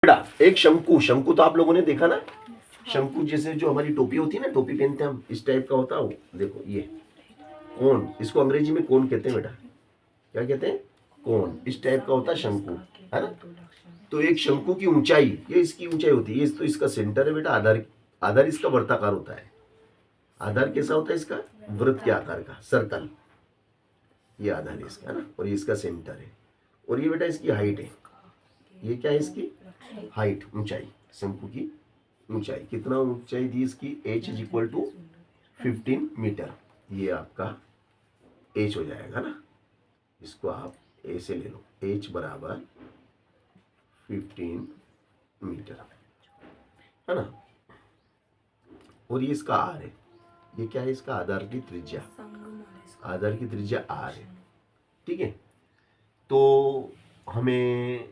बेटा एक शंकु, शंकु तो आप लोगों ने देखा ना, शंकु जैसे जो हमारी टोपी होती है ना, टोपी पहनते हैं हम, इस टाइप का होता है वो। देखो ये कोन, इसको अंग्रेजी में कोन कहते हैं बेटा। क्या कहते हैं? कोन। इस टाइप का होता है शंकु, है ना। तो एक शंकु की ऊंचाई, ये इसकी ऊंचाई होती है, ये तो इसका सेंटर है बेटा। आधार, आधार इसका वर्ताकार होता है। आधार कैसा होता है इसका? वृत्त के आकार का, सर्कल। ये आधार है इसका, है ना। और ये इसका सेंटर है। और ये बेटा इसकी हाइट है। ये क्या है इसकी हाइट, ऊंचाई। शंकु की ऊंचाई, कितना ऊंचाई दी इसकी? h is equal to 15 metre. ये आपका h हो जाएगा ना, इसको आप a से ले लो। h बराबर 15 मीटर, है ना। और ये इसका r है। ये क्या है? इसका आधार की त्रिज्या, आधार की त्रिज्या r है, ठीक है। तो हमें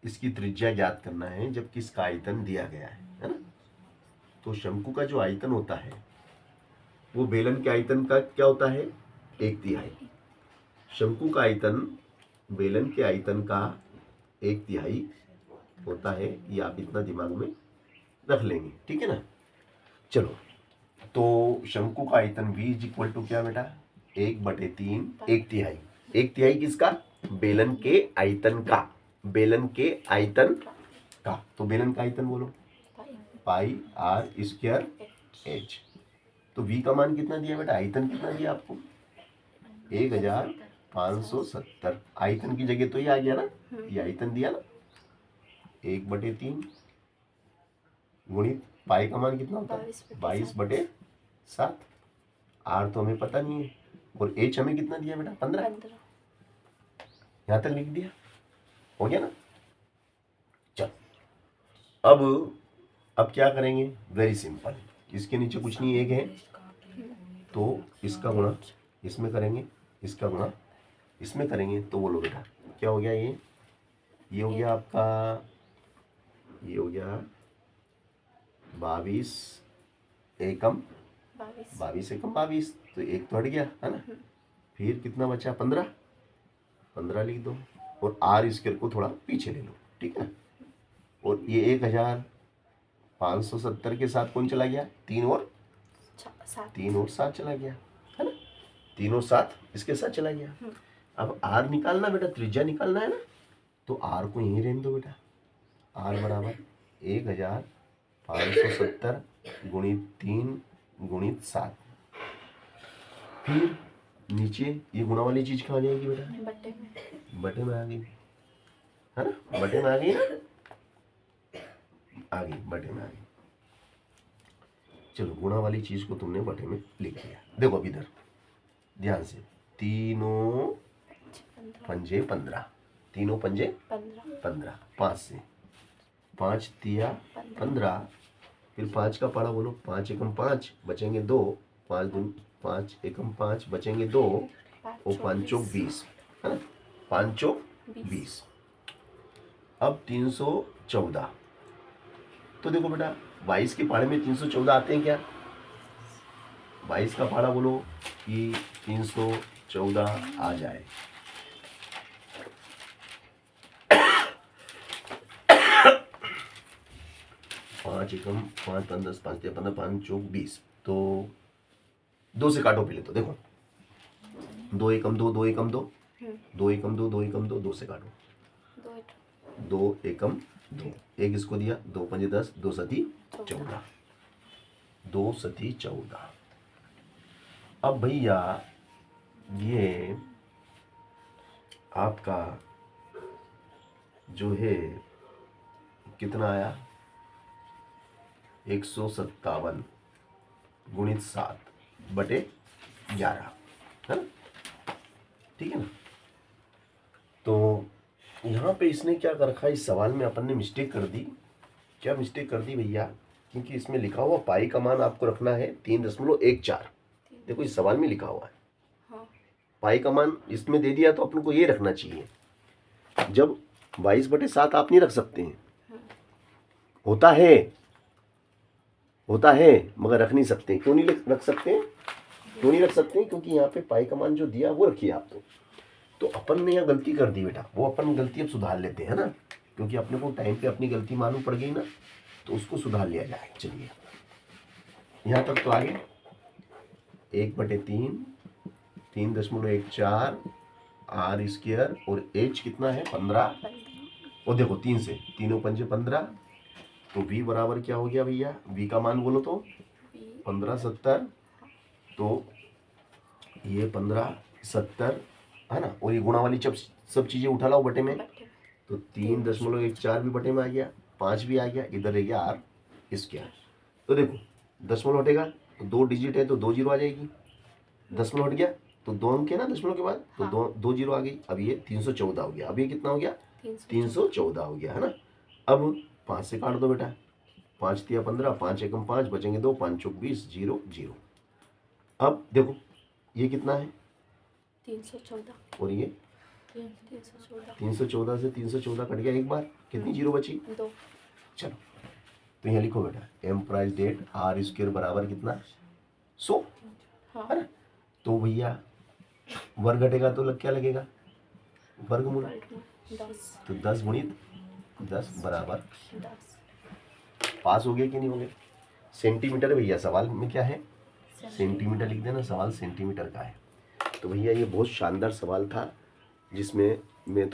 इसकी त्रिज्या ज्ञात करना है जबकि इसका आयतन दिया गया है ना। तो शंकु का जो आयतन होता है वो बेलन के आयतन का क्या होता है? 1/3। शंकु का आयतन बेलन के आयतन का 1/3 होता है। ये आप इतना दिमाग में रख लेंगे, ठीक है ना। चलो, तो शंकु का आयतन v इज इक्वल टू क्या बेटा? 1/3, 1/3। 1/3 किसका? बेलन के आयतन का, बेलन के आयतन का। तो बेलन का आयतन बोलो, पाई आर स्क्वायर एच। तो v का मान कितना दिया बेटा? आयतन कितना दिया आपको? 1570। आयतन की जगह तो ये आ गया ना, ये आयतन दिया ना। 1/3 गुणित पाई का मान कितना होता है? 22/7। आर तो हमें पता नहीं है, और एच हमें कितना दिया बेटा? 15। यहां तक लिख दिया, हो गया ना। चल, अब क्या करेंगे? Very simple. इसके नीचे कुछ नहीं, एक है, तो इसका गुणा इसमें करेंगे, इसका गुणा इसमें करेंगे, तो बोलो बेटा क्या हो गया? ये हो गया आपका, ये हो गया 22 एकम 22, तो एक तो हट गया, है ना। फिर कितना बचा? 15 लिख दो, और आर स्क्वायर को थोड़ा पीछे ले लो, ठीक है। और ये 1570 के साथ कौन चला गया? 3 और 7 चला गया, है ना। 3 और 7 इसके साथ चला गया। अब आर निकालना बेटा, त्रिज्या निकालना है ना। तो आर को यहीं रहने दो बेटा। आर बराबर 1570 गुणित 3 गुणित 7। फिर नीचे ये गुणा वाली चीज कहाँ जाएगी बेटा? बटे में आ गई, है ना। बटे में आ गई ना, आ गई, बटे में आ गई। चलो, गुणा वाली चीज को तुमने बटे में लिख दिया। देखो अब इधर ध्यान से, 3 पंजे 15, 3 पंजे 15, 5 से 5 तिया 15। फिर 5 का पाड़ा बोलो, 5 एकम 5 बचेंगे 2, 5 दूनी 5 एकम 5 बचेंगे 2, और 5 चौक 20, है ना। 5 चौक 20। अब 314। तो देखो बेटा 22 के पाड़े में 314 आते हैं क्या? 22 का पाड़ा बोलो कि 314 आ जाए। पाँच एकम 5 5 10 5 15 5 चौक 20। तो 2 से काटो पहले, तो देखो 2 एकम 2, 2 एकम 2, 2 एकम 2, 2 एकम 2, 2 से काटो, 2 एकम 2, एक इसको दिया, 2 पंजे 10, 2 सती 14, 2 सती 14। अब भैया ये आपका जो है कितना आया? 157 गुणित 7 बटे 11, है ना, ठीक है ना। तो यहाँ पे इसने क्या कर रखा है? इस सवाल में अपन ने मिस्टेक कर दी। क्या मिस्टेक कर दी भैया? क्योंकि इसमें लिखा हुआ पाई का मान आपको रखना है 3.14। देखो इस सवाल में लिखा हुआ है, पाई का मान इसमें दे दिया, तो अपन को ये रखना चाहिए। जब 22/7 आप नहीं रख सकते हैं, होता है मगर रख नहीं सकते। क्यों नहीं रख सकते? क्यों नहीं रख सकते? क्योंकि यहाँ पे पाई का मान जो दिया वो रखिए आप। तो अपन ने यहाँ गलती कर दी बेटा, वो अपन गलती अब सुधार लेते हैं ना। क्योंकि अपने को टाइम पे अपनी गलती मालूम पड़ गई ना, तो उसको सुधार लिया जाए। चलिए यहाँ तक तो आगे 1/3 3.14 आर स्क्वायर और एच कितना है 15। और देखो 3 से 3 पंजे 15, तो v बराबर क्या हो गया भैया, v का मान बोलो तो 1570, तो ये 1570 है ना, और ये गुणा वाली सब चीजें उठा लाओ बटे में, तो 3.14 भी बटे में आ गया, 5 भी आ गया, इधर रह गया आर स्क्वायर। तो देखो दशमलव हटेगा तो 2 डिजिट है तो 2 जीरो आ जाएगी, दशमलव हट गया तो 2 अंक है ना दशमलव के बाद, तो 2 जीरो आ गई। अब ये 314 हो गया। अब ये कितना हो गया 314 हो गया है ना। अब 5 से काट दो बेटा, 5 तिया 15, 5 एकम 5, बचेंगे 2, 5 चौक 20, 0 0। अब देखो ये कितना है 314 और ये 314 से 314 कट गया एक बार, कितनी जीरो बची 2। चलो तो यहाँ लिखो बेटा एम प्राइस डेट आर स्क्वायर बराबर कितना 100 है ना। तो भैया वर्ग घटेगा तो क्या लगेगा वर्गमूल, 10 तो 10 गुणित 10 बराबर 10। पास हो गया कि नहीं हो गया। सेंटीमीटर है भैया, सवाल में क्या है सेंटीमीटर लिख देना, सवाल सेंटीमीटर का है। तो भैया ये बहुत शानदार सवाल था जिसमें मैं